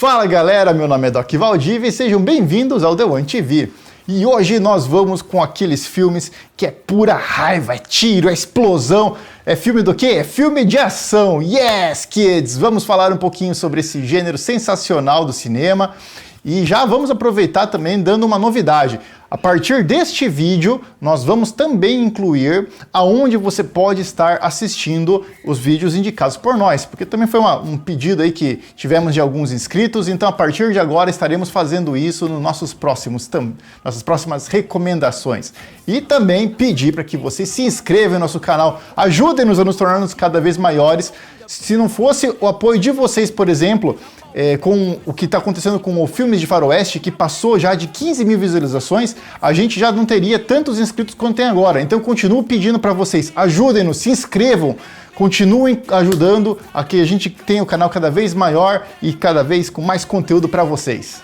Fala galera, meu nome é Doc Valdívia e sejam bem-vindos ao The One TV. E hoje nós vamos com aqueles filmes que é pura raiva, é tiro, é explosão. É filme do quê? É filme de ação. Yes, kids! Vamos falar um pouquinho sobre esse gênero sensacional do cinema. E já vamos aproveitar também dando uma novidade. A partir deste vídeo, nós vamos também incluir aonde você pode estar assistindo os vídeos indicados por nós, porque também foi um pedido aí que tivemos de alguns inscritos, então a partir de agora estaremos fazendo isso nos nossas próximas recomendações. E também pedir para que você se inscreva no nosso canal, ajudem-nos a nos tornarmos cada vez maiores. Se não fosse o apoio de vocês, por exemplo, com o que está acontecendo com o Filmes de Faroeste, que passou já de 15 mil visualizações, a gente já não teria tantos inscritos quanto tem agora. Então eu continuo pedindo para vocês, ajudem-nos, se inscrevam, continuem ajudando a que a gente tenha o canal cada vez maior e cada vez com mais conteúdo para vocês.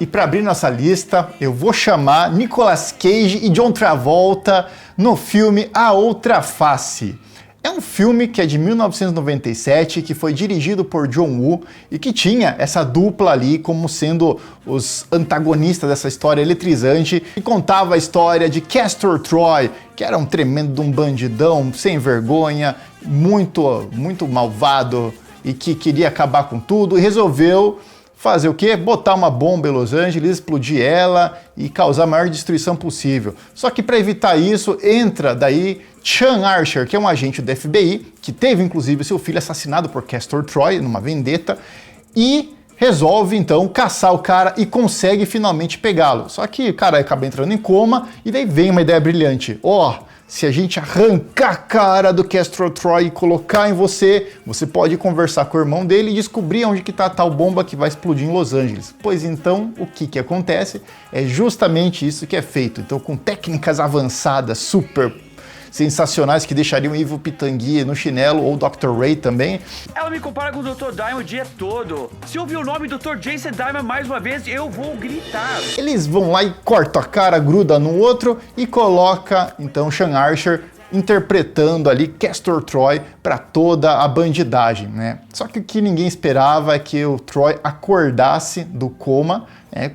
E para abrir nossa lista, eu vou chamar Nicolas Cage e John Travolta no filme A Outra Face. É um filme que é de 1997, que foi dirigido por John Woo e que tinha essa dupla ali como sendo os antagonistas dessa história eletrizante e contava a história de Castor Troy, que era um tremendo bandidão, sem vergonha, muito malvado e que queria acabar com tudo e resolveu fazer o quê? Botar uma bomba em Los Angeles, explodir ela e causar a maior destruição possível. Só que para evitar isso, entra daí Sean Archer, que é um agente do FBI, que teve inclusive seu filho assassinado por Castor Troy numa vendetta, e resolve então caçar o cara e consegue finalmente pegá-lo. Só que o cara acaba entrando em coma e daí vem uma ideia brilhante. Se a gente arrancar a cara do Castor Troy e colocar em você, você pode conversar com o irmão dele e descobrir onde que tá a tal bomba que vai explodir em Los Angeles. Pois então, o que acontece? É justamente isso que é feito. Então, com técnicas avançadas, super sensacionais que deixariam Ivo Pitangui no chinelo ou Dr. Ray também. Ela me compara com o Dr. Diamond o dia todo. Se eu ouvir o nome Dr. Jason Diamond mais uma vez, eu vou gritar. Eles vão lá e cortam a cara, gruda no outro e coloca, então, Sean Archer interpretando ali Castor Troy para toda a bandidagem, né? Só que o que ninguém esperava é que o Troy acordasse do coma,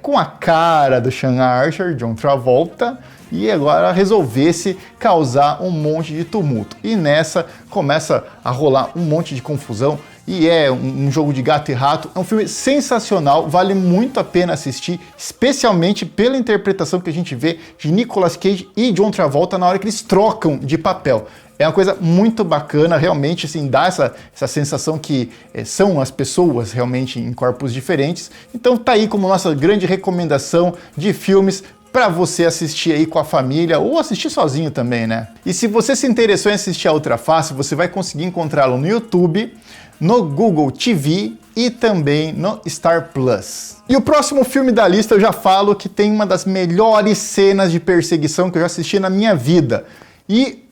com a cara do Sean Archer, John Travolta, e agora resolvesse causar um monte de tumulto. E nessa começa a rolar um monte de confusão e é um jogo de gato e rato. É um filme sensacional, vale muito a pena assistir, especialmente pela interpretação que a gente vê de Nicolas Cage e John Travolta na hora que eles trocam de papel. É uma coisa muito bacana, realmente, assim, dá essa sensação que são as pessoas realmente em corpos diferentes. Então tá aí como nossa grande recomendação de filmes para você assistir aí com a família ou assistir sozinho também, né? E se você se interessou em assistir A Outra Face, você vai conseguir encontrá-lo no YouTube, no Google TV e também no Star Plus. E o próximo filme da lista eu já falo que tem uma das melhores cenas de perseguição que eu já assisti na minha vida. E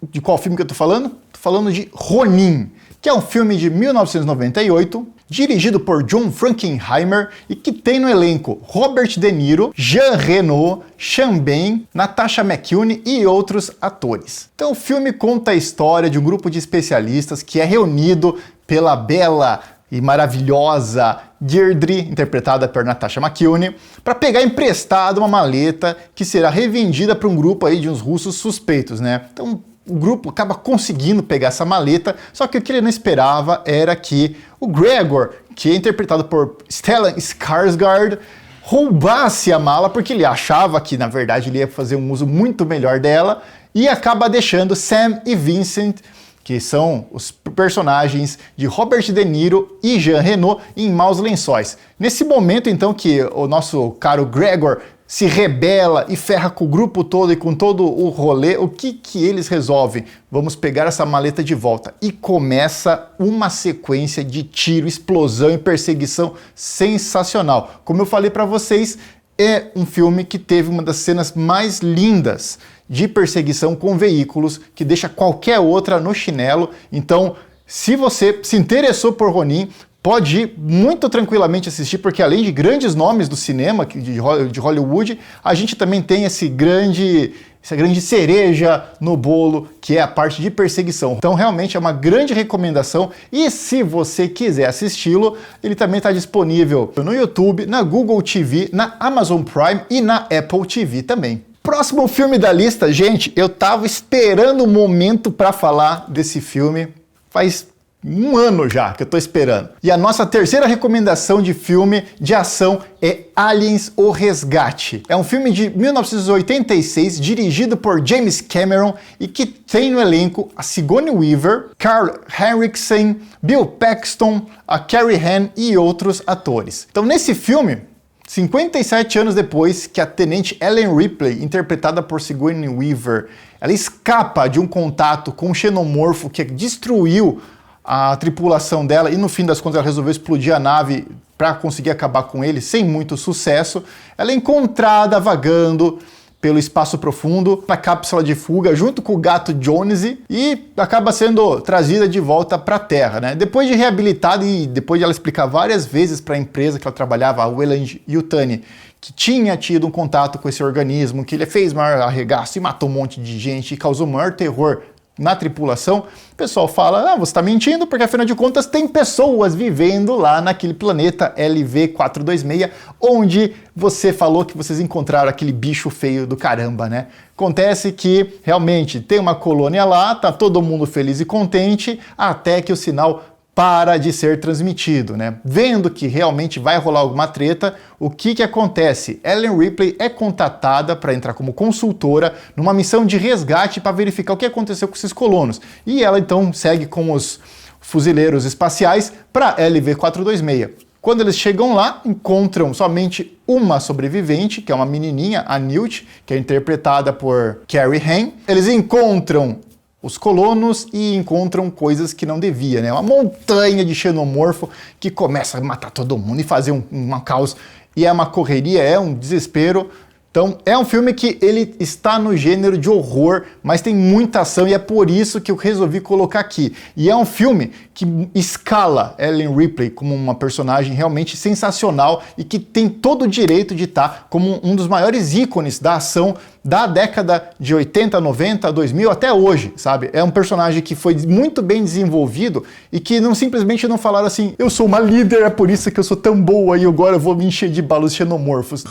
de qual filme que eu tô falando? Tô falando de Ronin, que é um filme de 1998, dirigido por John Frankenheimer e que tem no elenco Robert De Niro, Jean Reno, Sean Bain, Natasha McElhone e outros atores. Então o filme conta a história de um grupo de especialistas que é reunido pela bela e maravilhosa Deirdre, interpretada por Natasha McElhone, para pegar emprestado uma maleta que será revendida para um grupo aí de uns russos suspeitos, né? Então o grupo acaba conseguindo pegar essa maleta, só que o que ele não esperava era que o Gregor, que é interpretado por Stellan Skarsgård, roubasse a mala porque ele achava que, na verdade, ele ia fazer um uso muito melhor dela e acaba deixando Sam e Vincent, que são os personagens de Robert De Niro e Jean Reno, em maus lençóis. Nesse momento, então, que o nosso caro Gregor se rebela e ferra com o grupo todo e com todo o rolê, o que eles resolvem? Vamos pegar essa maleta de volta. E começa uma sequência de tiro, explosão e perseguição sensacional. Como eu falei para vocês, é um filme que teve uma das cenas mais lindas de perseguição com veículos, que deixa qualquer outra no chinelo. Então, se você se interessou por Ronin, pode ir muito tranquilamente assistir, porque além de grandes nomes do cinema, de Hollywood, a gente também tem esse grande essa grande cereja no bolo, que é a parte de perseguição. Então realmente é uma grande recomendação, e se você quiser assisti-lo, ele também está disponível no YouTube, na Google TV, na Amazon Prime e na Apple TV também. Próximo filme da lista, gente, eu tava esperando o momento para falar desse filme, faz um ano já que eu tô esperando. E a nossa terceira recomendação de filme de ação é Aliens: O Resgate. É um filme de 1986, dirigido por James Cameron e que tem no elenco a Sigourney Weaver, Carl Henriksen, Bill Paxton, a Carrie Ann e outros atores. Então nesse filme, 57 anos depois que a tenente Ellen Ripley, interpretada por Sigourney Weaver, ela escapa de um contato com um xenomorfo que destruiu a tripulação dela e no fim das contas ela resolveu explodir a nave para conseguir acabar com ele sem muito sucesso. Ela é encontrada vagando pelo espaço profundo na cápsula de fuga junto com o gato Jonesy e acaba sendo trazida de volta para a Terra, né? Depois de reabilitada e depois de ela explicar várias vezes para a empresa que ela trabalhava, a Weyland-Yutani, que tinha tido um contato com esse organismo, que ele fez maior arregaço e matou um monte de gente e causou maior terror na tripulação, o pessoal fala, você está mentindo, porque afinal de contas tem pessoas vivendo lá naquele planeta LV-426, onde você falou que vocês encontraram aquele bicho feio do caramba, né? Acontece que realmente tem uma colônia lá, tá todo mundo feliz e contente, até que o sinal para de ser transmitido, né? Vendo que realmente vai rolar alguma treta, o que acontece? Ellen Ripley é contatada para entrar como consultora numa missão de resgate para verificar o que aconteceu com esses colonos. E ela então segue com os fuzileiros espaciais para LV-426. Quando eles chegam lá, encontram somente uma sobrevivente, que é uma menininha, a Newt, que é interpretada por Carrie Ann. Eles encontram os colonos e encontram coisas que não devia, né? Uma montanha de xenomorfo que começa a matar todo mundo e fazer uma caos. E é uma correria, é um desespero. Então é um filme que ele está no gênero de horror, mas tem muita ação e é por isso que eu resolvi colocar aqui. E é um filme que escala Ellen Ripley como uma personagem realmente sensacional e que tem todo o direito de estar como um dos maiores ícones da ação da década de 80, 90, 2000 até hoje, sabe? É um personagem que foi muito bem desenvolvido e que não simplesmente não falaram assim, eu sou uma líder, é por isso que eu sou tão boa e agora eu vou me encher de balas xenomorfos.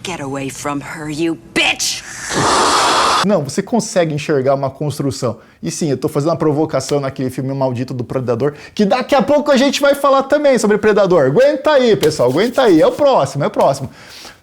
Get away from her, you bitch! Não, você consegue enxergar uma construção. E sim, eu tô fazendo uma provocação naquele filme maldito do Predador, que daqui a pouco a gente vai falar também sobre Predador. Aguenta aí, pessoal, aguenta aí. É o próximo, é o próximo.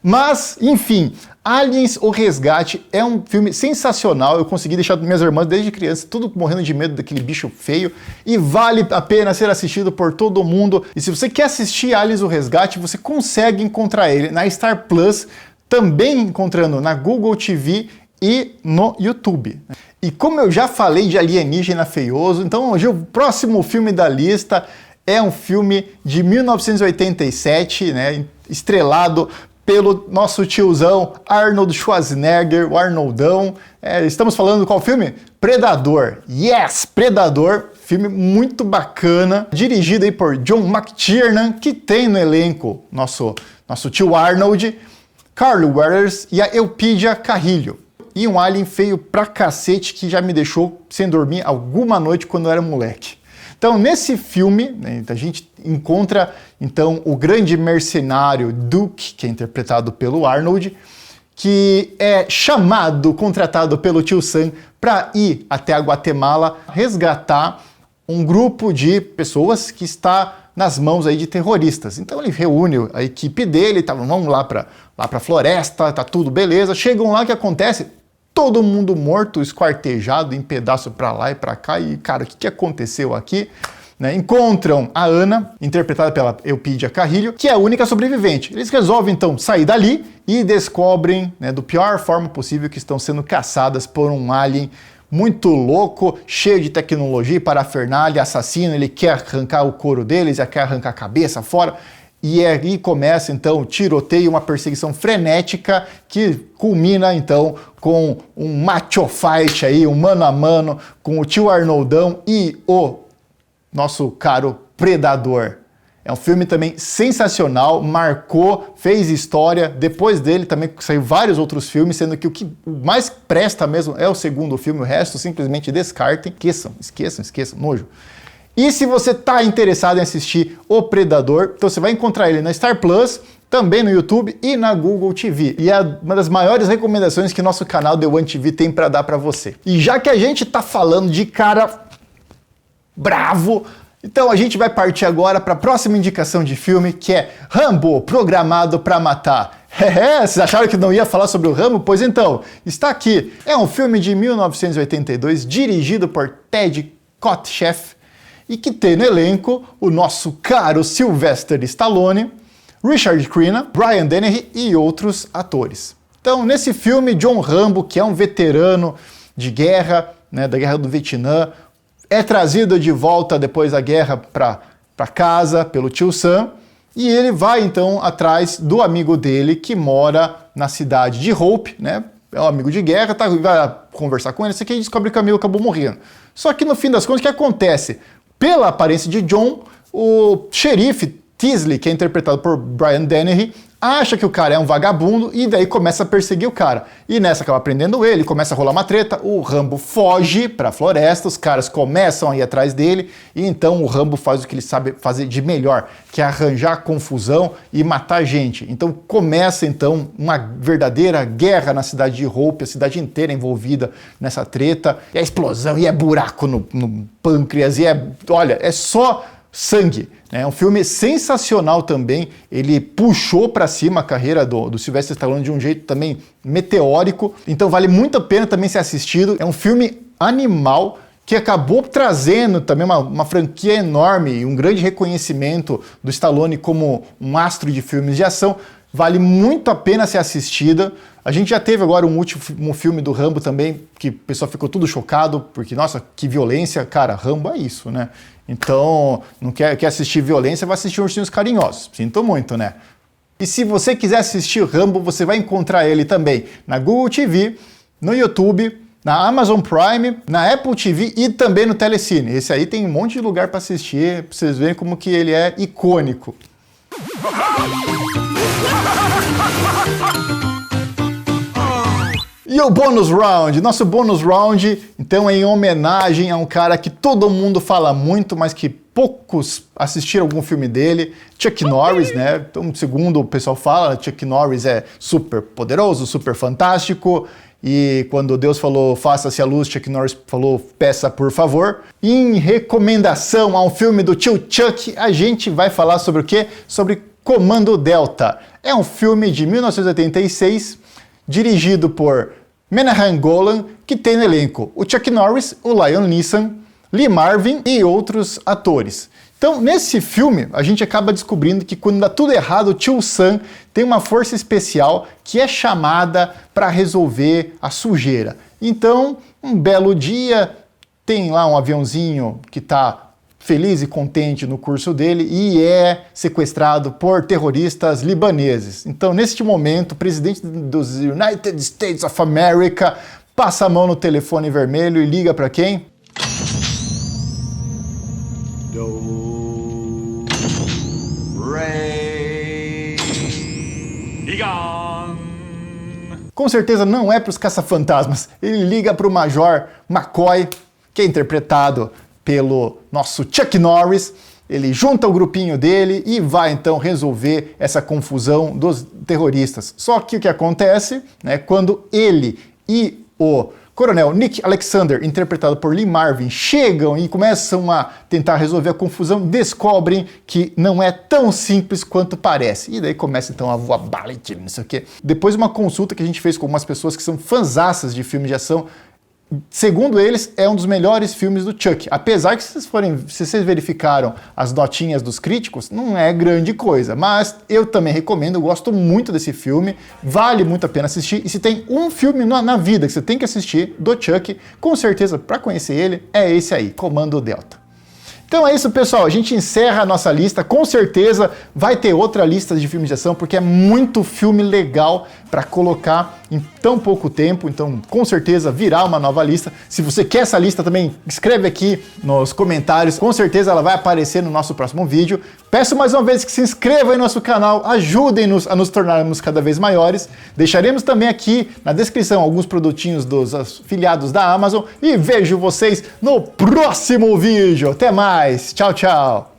Mas, enfim, Aliens: O Resgate é um filme sensacional. Eu consegui deixar minhas irmãs desde criança tudo morrendo de medo daquele bicho feio e vale a pena ser assistido por todo mundo. E se você quer assistir Aliens: O Resgate, você consegue encontrar ele na Star Plus, também encontrando na Google TV e no YouTube. E como eu já falei de alienígena feioso, então hoje o próximo filme da lista é um filme de 1987, né, estrelado pelo nosso tiozão Arnold Schwarzenegger, o Arnoldão. Estamos falando de qual filme? Predador. Yes, Predador. Filme muito bacana, dirigido aí por John McTiernan, que tem no elenco nosso tio Arnold, Carl Weathers e a Elpidia Carrillo. E um alien feio pra cacete que já me deixou sem dormir alguma noite quando eu era moleque. Então, nesse filme, né, a gente encontra então o grande mercenário Duke, que é interpretado pelo Arnold, que é contratado pelo tio Sam para ir até a Guatemala resgatar um grupo de pessoas que está nas mãos aí de terroristas. Então ele reúne a equipe dele, vamos lá para floresta, tá tudo beleza. Chegam lá, o que acontece? Todo mundo morto, esquartejado em pedaço para lá e para cá. E, cara, o que aconteceu aqui? Né? Encontram a Ana, interpretada pela Elpidia Carrillo, que é a única sobrevivente. Eles resolvem, então, sair dali e descobrem, né, do pior forma possível, que estão sendo caçadas por um alien muito louco, cheio de tecnologia e parafernália, assassino. Ele quer arrancar o couro deles, quer arrancar a cabeça fora. E aí começa, então, o tiroteio, uma perseguição frenética que culmina, então, com um macho fight aí, um mano a mano, com o tio Arnoldão e o nosso caro Predador. É um filme também sensacional, marcou, fez história. Depois dele também saiu vários outros filmes, sendo que o que mais presta mesmo é o segundo filme, o resto simplesmente descartem. Esqueçam, nojo. E se você está interessado em assistir O Predador, então você vai encontrar ele na Star Plus, também no YouTube e na Google TV. E é uma das maiores recomendações que nosso canal The One TV tem para dar para você. E já que a gente tá falando de cara bravo, então a gente vai partir agora para a próxima indicação de filme, que é Rambo, Programado para Matar. Vocês acharam que não ia falar sobre o Rambo? Pois então, está aqui. É um filme de 1982, dirigido por Ted Kotcheff, e que tem no elenco o nosso caro Sylvester Stallone, Richard Crenna, Brian Dennehy e outros atores. Então, nesse filme, John Rambo, que é um veterano de guerra, né, da Guerra do Vietnã, é trazido de volta depois da guerra para casa pelo tio Sam, e ele vai então atrás do amigo dele que mora na cidade de Hope, né? É um amigo de guerra, vai conversar com ele, isso aqui, e descobre que o amigo acabou morrendo. Só que no fim das contas, o que acontece? Pela aparência de John, o xerife Teasley, que é interpretado por Brian Dennehy, acha que o cara é um vagabundo e daí começa a perseguir o cara. E nessa acaba prendendo ele, começa a rolar uma treta, o Rambo foge pra floresta, os caras começam a ir atrás dele, e então o Rambo faz o que ele sabe fazer de melhor, que é arranjar confusão e matar gente. Então começa então uma verdadeira guerra na cidade de Hope, a cidade inteira envolvida nessa treta, e a explosão, e é buraco no pâncreas, e olha, é só sangue. É um filme sensacional também, ele puxou para cima a carreira do Sylvester Stallone de um jeito também meteórico, então vale muito a pena também ser assistido. É um filme animal que acabou trazendo também uma franquia enorme e um grande reconhecimento do Stallone como um astro de filmes de ação. Vale muito a pena ser assistida. A gente já teve agora um último filme do Rambo também, que o pessoal ficou tudo chocado, porque, nossa, que violência. Cara, Rambo é isso, né? Então, não quer assistir violência, vai assistir Ursinhos Carinhosos. Sinto muito, né? E se você quiser assistir Rambo, você vai encontrar ele também na Google TV, no YouTube, na Amazon Prime, na Apple TV e também no Telecine. Esse aí tem um monte de lugar para assistir, pra vocês verem como que ele é icônico. E o bônus round, nosso bônus round, então é em homenagem a um cara que todo mundo fala muito, mas que poucos assistiram algum filme dele, Chuck Norris, né? Então, segundo o pessoal fala, Chuck Norris é super poderoso, super fantástico, e quando Deus falou faça-se a luz, Chuck Norris falou peça por favor. E em recomendação a um filme do tio Chuck, a gente vai falar sobre o quê? Sobre Comando Delta. É um filme de 1986, dirigido por Menahem Golan, que tem no elenco o Chuck Norris, o Liam Neeson, Lee Marvin e outros atores. Então, nesse filme, a gente acaba descobrindo que quando dá tudo errado, o tio Sam tem uma força especial que é chamada para resolver a sujeira. Então, um belo dia, tem lá um aviãozinho que está feliz e contente no curso dele e é sequestrado por terroristas libaneses. Então, neste momento, o presidente dos United States of America passa a mão no telefone vermelho e liga para quem? Do, Ray, Egon. Com certeza não é para os caça-fantasmas. Ele liga para o Major McCoy, que é interpretado pelo nosso Chuck Norris. Ele junta o grupinho dele e vai então resolver essa confusão dos terroristas. Só que o que acontece, né, quando ele e o Coronel Nick Alexander, interpretado por Lee Marvin, chegam e começam a tentar resolver a confusão, descobrem que não é tão simples quanto parece. E daí começa então a voar bala e tiro, não sei o quê. Depois de uma consulta que a gente fez com algumas pessoas que são fãzaças de filmes de ação, segundo eles, é um dos melhores filmes do Chuck. Apesar que se vocês verificaram as notinhas dos críticos, não é grande coisa. Mas eu também recomendo, eu gosto muito desse filme, vale muito a pena assistir. E se tem um filme na vida que você tem que assistir do Chuck, com certeza, para conhecer ele, é esse aí, Comando Delta. Então é isso, pessoal. A gente encerra a nossa lista. Com certeza vai ter outra lista de filmes de ação, porque é muito filme legal para colocar em tão pouco tempo, então com certeza virá uma nova lista. Se você quer essa lista também, escreve aqui nos comentários, com certeza ela vai aparecer no nosso próximo vídeo. Peço mais uma vez que se inscrevam em nosso canal, ajudem-nos a nos tornarmos cada vez maiores. Deixaremos também aqui na descrição alguns produtinhos dos afiliados da Amazon e vejo vocês no próximo vídeo. Até mais, tchau, tchau!